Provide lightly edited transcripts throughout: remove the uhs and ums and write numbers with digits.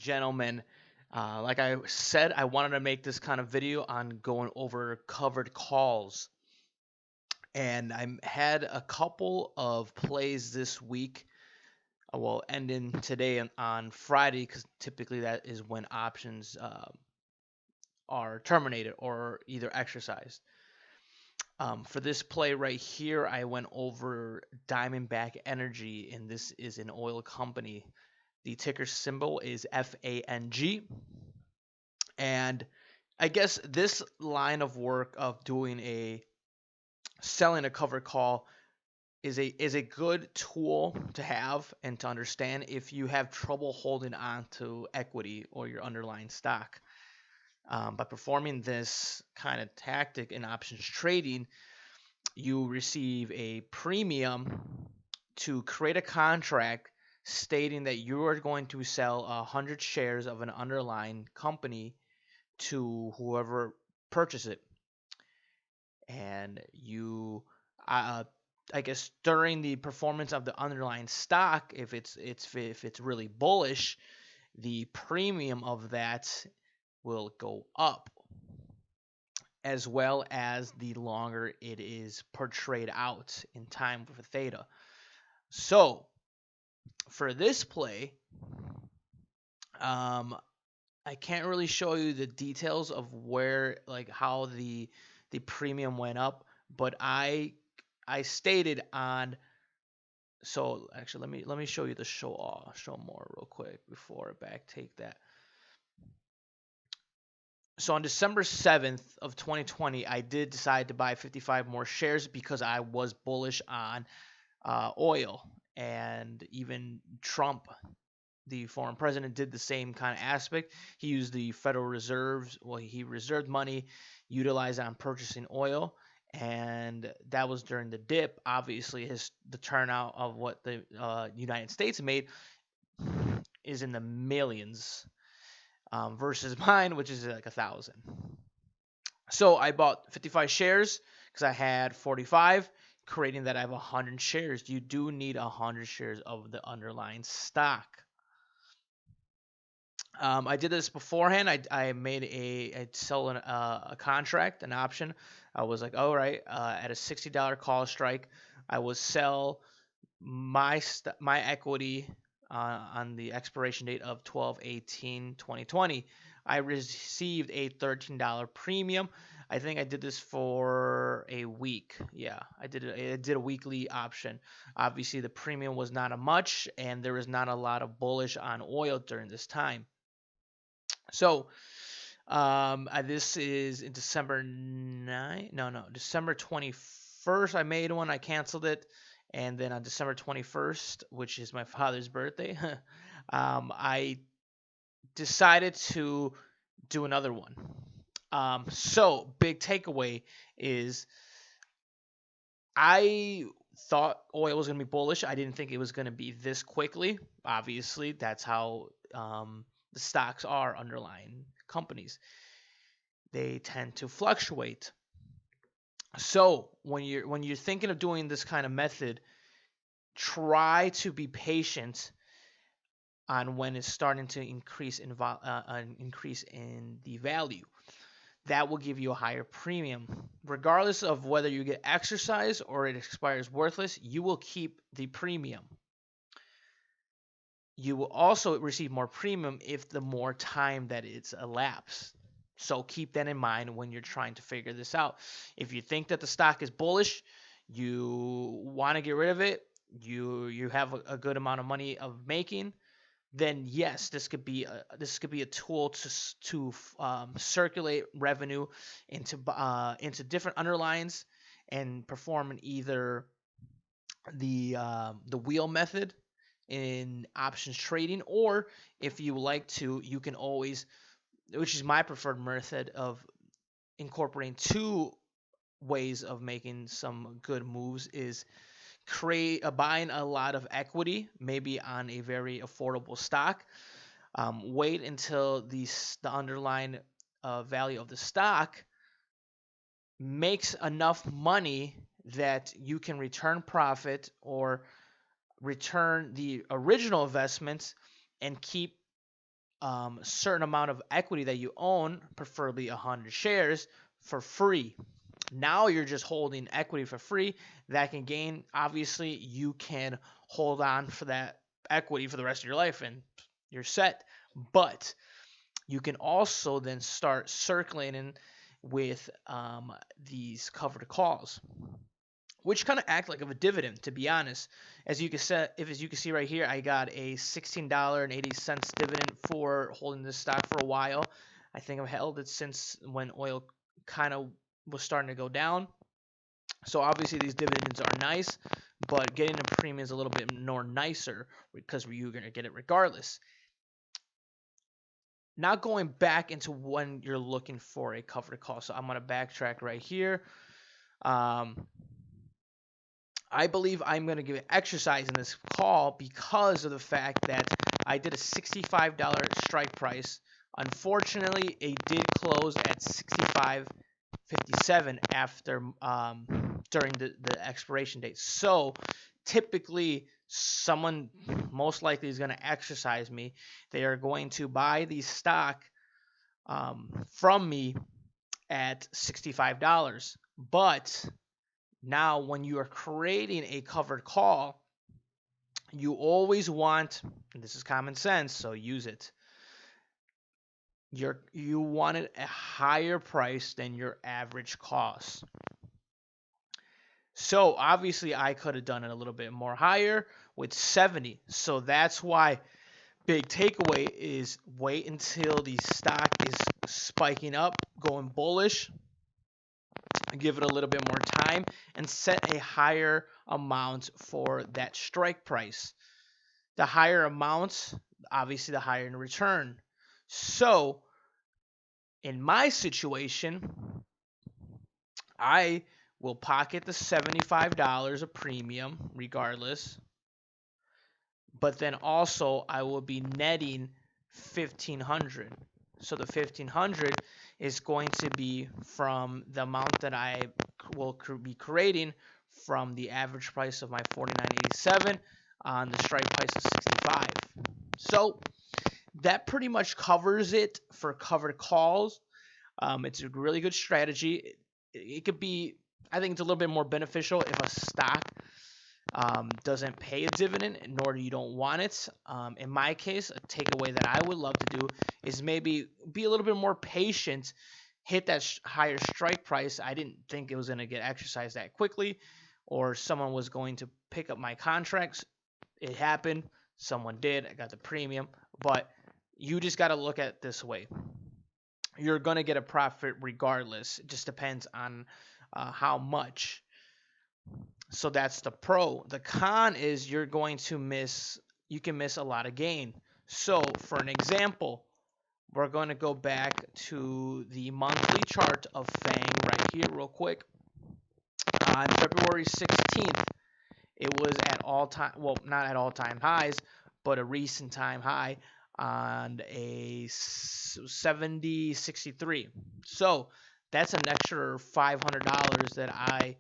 gentlemen, like I said, I wanted to make this kind of video on going over covered calls. And I had a couple of plays this week. Well, ending today on Friday, because typically that is when options are terminated or either exercised. For this play right here, I went over Diamondback Energy, and this is an oil company. The ticker symbol is FANG. And I guess this line of work of doing selling a covered call is a good tool to have and to understand if you have trouble holding on to equity or your underlying stock. By performing this kind of tactic in options trading, you receive a premium to create a contract stating that you are going to sell 100 shares of an underlying company to whoever purchases it. And you, I guess, during the performance of the underlying stock, if it's really bullish, the premium of that will go up, as well as the longer it is portrayed out in time with theta. So for this play, I can't really show you the details of where, like, how the premium went up, but I stated on. So actually, let me show you the show more real quick before I back take that. So on December 7th of 2020, I did decide to buy 55 more shares because I was bullish on oil, and even Trump, the foreign president, did the same kind of aspect. He used the Federal Reserves. Well, he reserved money, utilized on purchasing oil, and that was during the dip. Obviously, the turnout of what the United States made is in the millions, versus mine, which is like 1,000. So I bought 55 shares because I had 45, creating that I have 100 shares. You do need 100 shares of the underlying stock. I did this beforehand. I made I'd sell a contract, an option. I was like, all right, at a $60 call strike, I would sell my equity on the expiration date of 12/18/2020. I received a $13 premium. I think I did this for a week. Yeah, I did a weekly option. Obviously, the premium was not a much, and there was not a lot of bullish on oil during this time. So, this is in December 9th. No, December 21st. I made one. I canceled it, and then on December 21st, which is my father's birthday, I decided to do another one. So big takeaway is I thought oil was going to be bullish. I didn't think it was going to be this quickly. Obviously, that's how the stocks are, underlying companies. They tend to fluctuate. So when you're thinking of doing this kind of method, try to be patient on when it's starting to increase in the value. That will give you a higher premium. Regardless of whether you get exercise or it expires worthless, you will keep the premium. You will also receive more premium if the more time that it's elapsed. So keep that in mind when you're trying to figure this out. If you think that the stock is bullish, you want to get rid of it, you have a good amount of money of making, then yes, this could be a tool to circulate revenue into different underlines and perform either the wheel method in options trading, or if you like to, you can always, which is my preferred method of incorporating two ways of making some good moves, is buying a lot of equity, maybe on a very affordable stock. Wait until the underlying value of the stock makes enough money that you can return profit or return the original investments and keep certain amount of equity that you own, preferably 100 shares, for free. Now you're just holding equity for free that can gain. Obviously, you can hold on for that equity for the rest of your life and you're set. But you can also then start circulating with these covered calls, which kind of act like a dividend, to be honest. As you can see right here, I got a $16.80 dividend for holding this stock for a while. I think I've held it since when oil kind of was starting to go down. So obviously these dividends are nice, but getting a premium is a little bit more nicer because you're going to get it regardless. Now going back into when you're looking for a covered call. So I'm going to backtrack right here. I believe I'm going to give an exercise in this call because of the fact that I did a $65 strike price. Unfortunately, it did close at $65.57 after during the expiration date. So typically, someone most likely is going to exercise me. They are going to buy the stock from me at $65. But now, when you are creating a covered call, you always want, and this is common sense, so use it. You want it a higher price than your average cost. So obviously, I could have done it a little bit more higher with 70. So that's why big takeaway is wait until the stock is spiking up, going bullish. Give it a little bit more time and set a higher amount for that strike price. The higher amount, obviously the higher in return. So in my situation, I will pocket the $75 of premium regardless, but then also I will be netting $1,500. So the $1,500 is going to be from the amount that I will be creating from the average price of my $49.87 on the strike price of $65. So that pretty much covers it for covered calls. It's a really good strategy. It could be, I think it's a little bit more beneficial if a stock doesn't pay a dividend, nor you don't want it. In my case, a takeaway that I would love to do is maybe be a little bit more patient, hit that higher strike price. I didn't think it was going to get exercised that quickly, or someone was going to pick up my contracts. It happened. Someone did. I got the premium. But you just got to look at it this way. You're going to get a profit regardless. It just depends on how much. So that's the pro. The con is you can miss a lot of gain. So for an example, we're going to go back to the monthly chart of FANG right here real quick. On February 16th, it was at all-time, well, not at all-time highs, but a recent time high on a 70.63. So that's an extra $500 that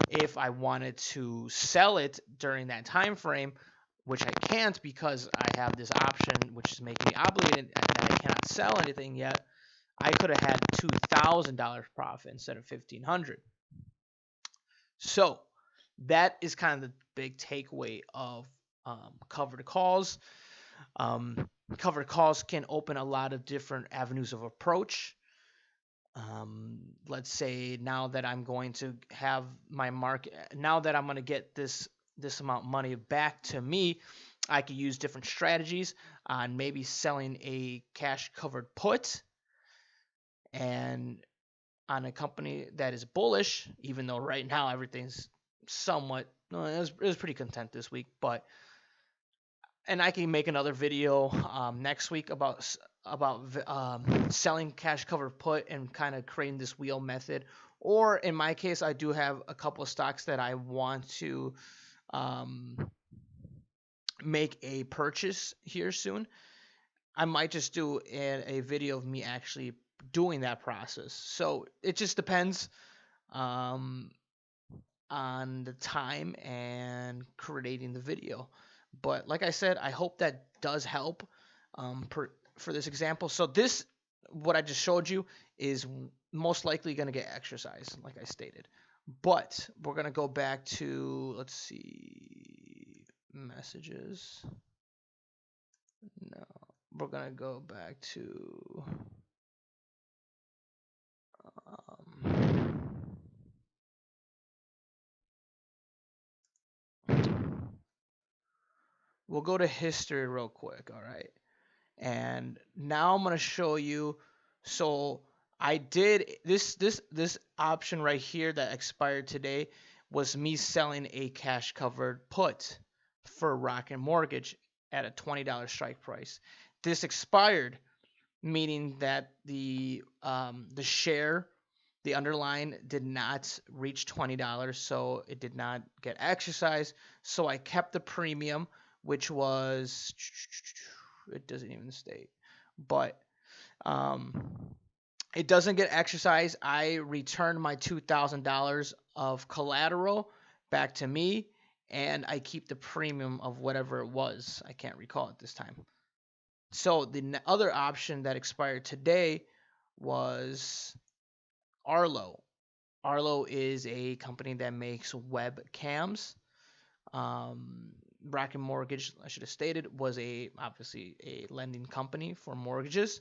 if I wanted to sell it during that time frame, which I can't because I have this option which is making me obligated and I cannot sell anything yet, I could have had $2,000 profit instead of $1,500. So that is kind of the big takeaway of covered calls. Covered calls can open a lot of different avenues of approach. Let's say now that I'm going to have my market, now that I'm going to get this amount of money back to me, I could use different strategies on maybe selling a cash covered put and on a company that is bullish, even though right now everything's somewhat, it was pretty content this week, and I can make another video next week about selling cash covered put and kind of creating this wheel method. Or in my case, I do have a couple of stocks that I want to make a purchase here soon. I might just do a video of me actually doing that process. So it just depends on the time and creating the video. But like I said, I hope that does help. for this example. So this, what I just showed you, is most likely going to get exercised, like I stated. But we're going to go back to, let's see, messages. No, we're going to go back to we'll go to history real quick, all right? And now I'm going to show you. So I did this option right here that expired today was me selling a cash covered put for Rocket Mortgage at a $20 strike price. This expired, meaning that the share, the underline, did not reach $20, so it did not get exercised. So I kept the premium, which was, it doesn't even state, but it doesn't get exercised. I returned my $2,000 of collateral back to me, and I keep the premium of whatever it was. I can't recall at this time. So the other option that expired today was Arlo. Arlo is a company that makes webcams. Rocket Mortgage, I should have stated, was obviously a lending company for mortgages.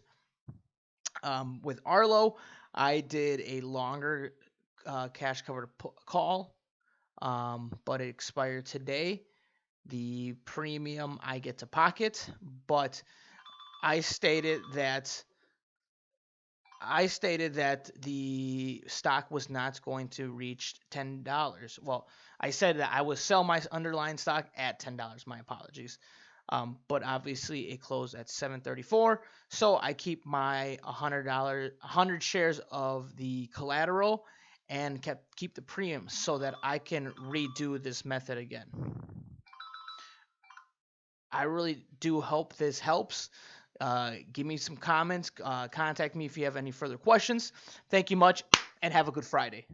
With Arlo, I did a longer cash covered call, but it expired today. The premium I get to pocket, but I stated that the stock was not going to reach $10. Well, I said that I would sell my underlying stock at $10. My apologies. But obviously it closed at $7.34. So I keep my $100 shares of the collateral and keep the premium so that I can redo this method again. I really do hope this helps. Give me some comments. Contact me if you have any further questions. Thank you much, and have a good Friday.